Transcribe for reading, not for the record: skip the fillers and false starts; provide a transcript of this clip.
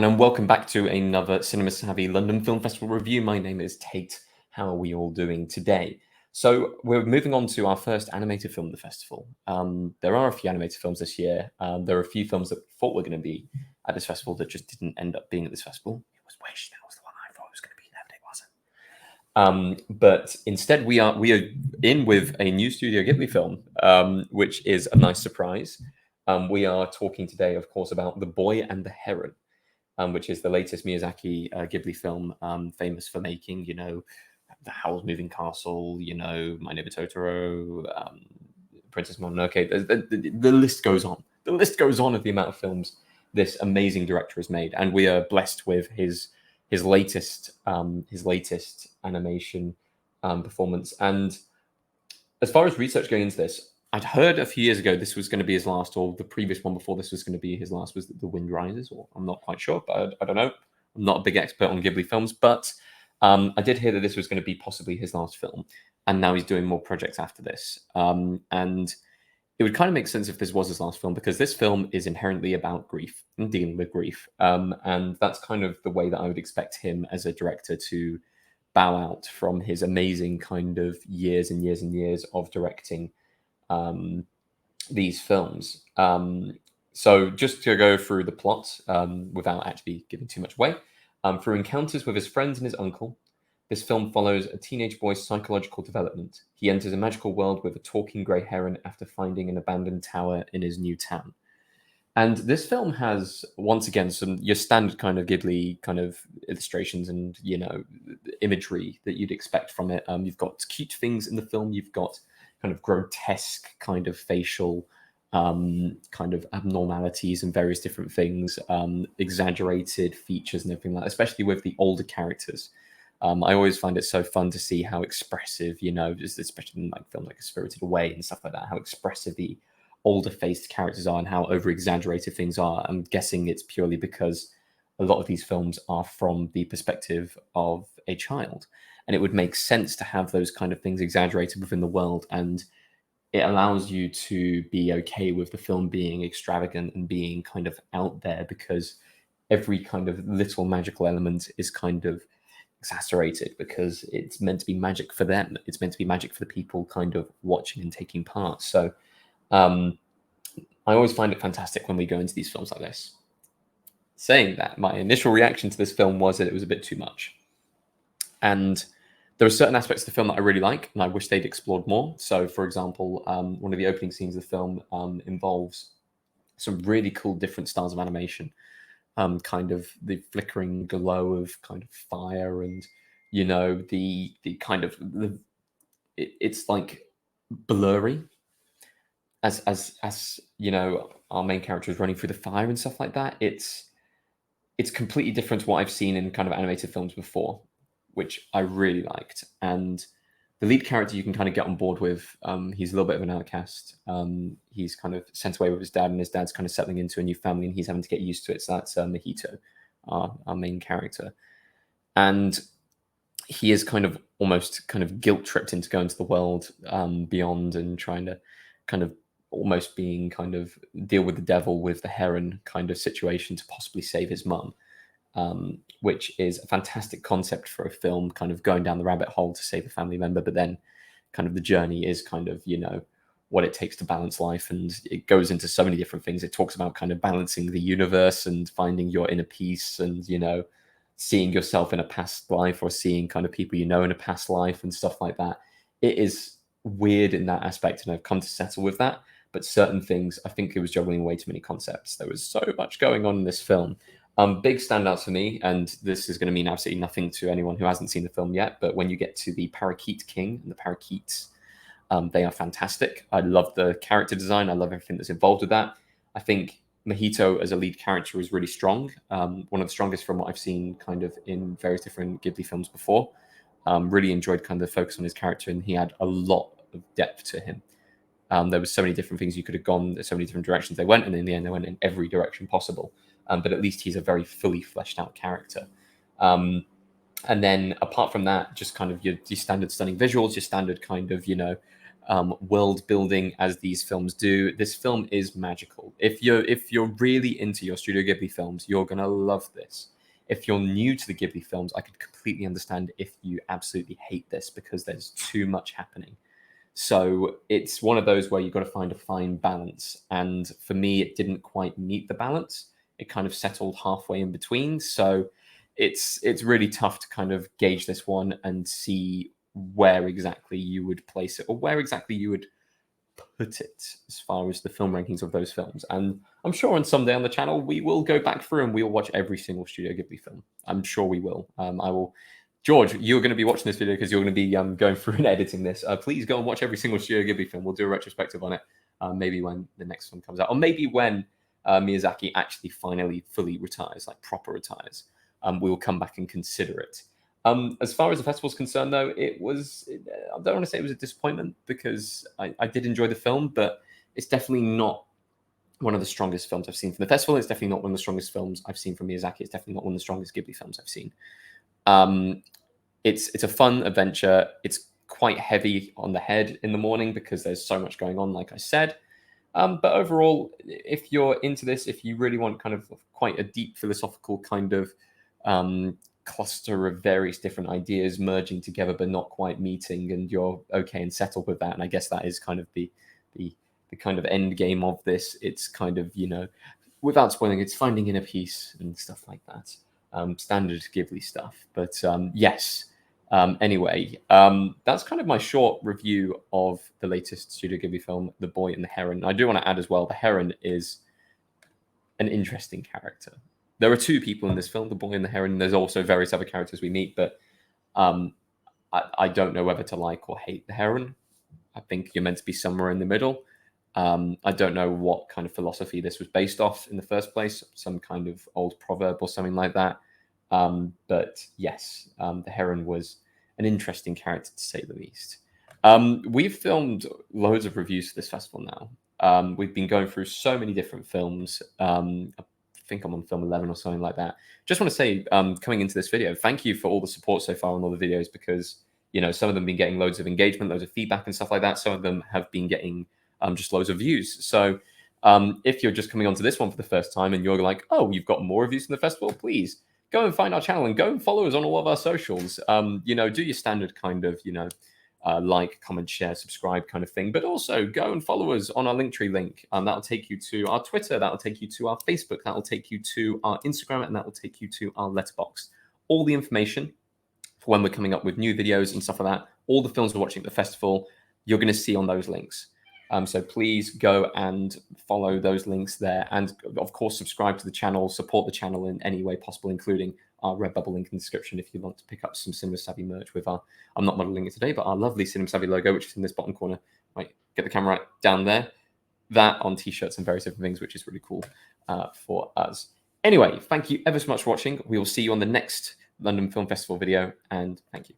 and welcome back to another Cinema Savvy London Film Festival review. My name is Tate. How are we all doing today? So we're moving on to our first animated film of the festival. There are a few animated films this year. There are a few films that we thought were going to be at this festival that just didn't end up being at this festival. It was Wish. That was the one I thought was going to be there, but it wasn't. But instead, we are in with a new Studio Ghibli film, which is a nice surprise. We are talking today, of course, about The Boy and the Heron. Which is the latest Miyazaki Ghibli film, famous for making, The Howl's Moving Castle, My Neighbor Totoro, Princess Mononoke. The list goes on. The list goes on of the amount of films this amazing director has made, and we are blessed with his latest animation performance. And as far as research going into this, I'd heard a few years ago this was going to be his last, or the previous one before this was going to be his last was The Wind Rises, or I'm not quite sure, but I don't know. I'm not a big expert on Ghibli films, but I did hear that this was going to be possibly his last film, and now he's doing more projects after this. And it would kind of make sense if this was his last film, because this film is inherently about grief and dealing with grief. And that's kind of the way that I would expect him as a director to bow out from his amazing kind of years and years and years of directing these films. So just to go through the plot without actually giving too much away, through encounters with his friends and his uncle, this film follows a teenage boy's psychological development. He enters a magical world with a talking grey heron after finding an abandoned tower in his new town. And this film has, once again, some your standard kind of Ghibli kind of illustrations and, imagery that you'd expect from it. You've got cute things in the film. You've got kind of grotesque kind of facial kind of abnormalities and various different things, exaggerated features and everything like that, especially with the older characters. I always find it so fun to see how expressive, just especially in like films like A Spirited Away and stuff like that, how expressive the older faced characters are and how over exaggerated things are. I'm guessing it's purely because a lot of these films are from the perspective of a child, and it would make sense to have those kind of things exaggerated within the world, and it allows you to be okay with the film being extravagant and being kind of out there, because every kind of little magical element is kind of exaggerated because it's meant to be magic for them. It's meant to be magic for the people kind of watching and taking part. So I always find it fantastic when we go into these films like this. Saying that, my initial reaction to this film was that it was a bit too much. And there are certain aspects of the film that I really like, and I wish they'd explored more. So, for example, one of the opening scenes of the film involves some really cool different styles of animation. Kind of the flickering glow of kind of fire, and the kind of it's like blurry as our main character is running through the fire and stuff like that. It's completely different to what I've seen in kind of animated films before, which I really liked. And the lead character you can kind of get on board with. He's a little bit of an outcast. He's kind of sent away with his dad, and his dad's kind of settling into a new family, and he's having to get used to it. So that's Mahito, our main character. And he is kind of almost kind of guilt-tripped into going to the world beyond and trying to kind of almost being kind of deal with the devil with the heron kind of situation to possibly save his mum. Which is a fantastic concept for a film, kind of going down the rabbit hole to save a family member, but then kind of the journey is kind of, what it takes to balance life. And it goes into so many different things. It talks about kind of balancing the universe and finding your inner peace and, seeing yourself in a past life or seeing kind of people in a past life and stuff like that. It is weird in that aspect, and I've come to settle with that. But certain things, I think it was juggling away too many concepts. There was so much going on in this film. Big standouts for me, and this is going to mean absolutely nothing to anyone who hasn't seen the film yet, but when you get to the Parakeet King and the parakeets, they are fantastic. I love the character design. I love everything that's involved with that. I think Mahito as a lead character is really strong. One of the strongest from what I've seen kind of in various different Ghibli films before. Really enjoyed kind of the focus on his character, and he had a lot of depth to him. There was so many different things you could have gone, so many different directions they went, and in the end they went in every direction possible. But at least he's a very fully fleshed out character. And then apart from that, just kind of your standard stunning visuals, your standard kind of, world building as these films do. This film is magical. If you're really into your Studio Ghibli films, you're gonna love this. If you're new to the Ghibli films, I could completely understand if you absolutely hate this because there's too much happening. So it's one of those where you've got to find a fine balance. And for me, it didn't quite meet the balance. It kind of settled halfway in between. So it's really tough to kind of gauge this one and see where exactly you would place it or where exactly you would put it as far as the film rankings of those films. And I'm sure on someday on the channel we will go back through and we'll watch every single Studio Ghibli film. I'm sure we will. I will. George, you're going to be watching this video because you're going to be going through and editing this. Please go and watch every single Studio Ghibli film. We'll do a retrospective on it. Maybe when the next film comes out, or maybe when Miyazaki actually finally fully retires, like proper retires. We will come back and consider it. As far as the festival's concerned, though, I don't want to say it was a disappointment because I did enjoy the film, but it's definitely not one of the strongest films I've seen from the festival. It's definitely not one of the strongest films I've seen from Miyazaki. It's definitely not one of the strongest Ghibli films I've seen. It's a fun adventure. It's quite heavy on the head in the morning because there's so much going on, like I said. But overall, if you're into this, if you really want kind of quite a deep philosophical kind of cluster of various different ideas merging together but not quite meeting, and you're okay and settled with that, and I guess that is kind of the kind of end game of this. It's kind of, without spoiling, it's finding inner peace and stuff like that. Standard Ghibli stuff. But yes. Anyway, that's kind of my short review of the latest Studio Ghibli film, The Boy and the Heron. I do want to add as well, the Heron is an interesting character. There are two people in this film, the boy and the heron. There's also various other characters we meet, but I don't know whether to like or hate the heron. I think you're meant to be somewhere in the middle. I don't know what kind of philosophy this was based off in the first place, some kind of old proverb or something like that. But yes, the heron was an interesting character to say the least. We've filmed loads of reviews for this festival now. We've been going through so many different films. I think I'm on film 11 or something like that. Just want to say, coming into this video, thank you for all the support so far on all the videos, because some of them have been getting loads of engagement, loads of feedback and stuff like that. Some of them have been getting just loads of views. So if you're just coming onto this one for the first time and you're like, oh, you've got more reviews from the festival, please go and find our channel and go and follow us on all of our socials. Do your standard kind of, like, comment, share, subscribe kind of thing, but also go and follow us on our Linktree link. That'll take you to our Twitter, that'll take you to our Facebook, that'll take you to our Instagram, and that will take you to our Letterboxd. All the information for when we're coming up with new videos and stuff like that, all the films we're watching at the festival, you're going to see on those links. So please go and follow those links there. And of course, subscribe to the channel, support the channel in any way possible, including our Redbubble link in the description if you want to pick up some Cinema Savvy merch with our, I'm not modeling it today, but our lovely Cinema Savvy logo, which is in this bottom corner. Right, get the camera down there. That on t-shirts and various different things, which is really cool for us. Anyway, thank you ever so much for watching. We will see you on the next London Film Festival video, and thank you.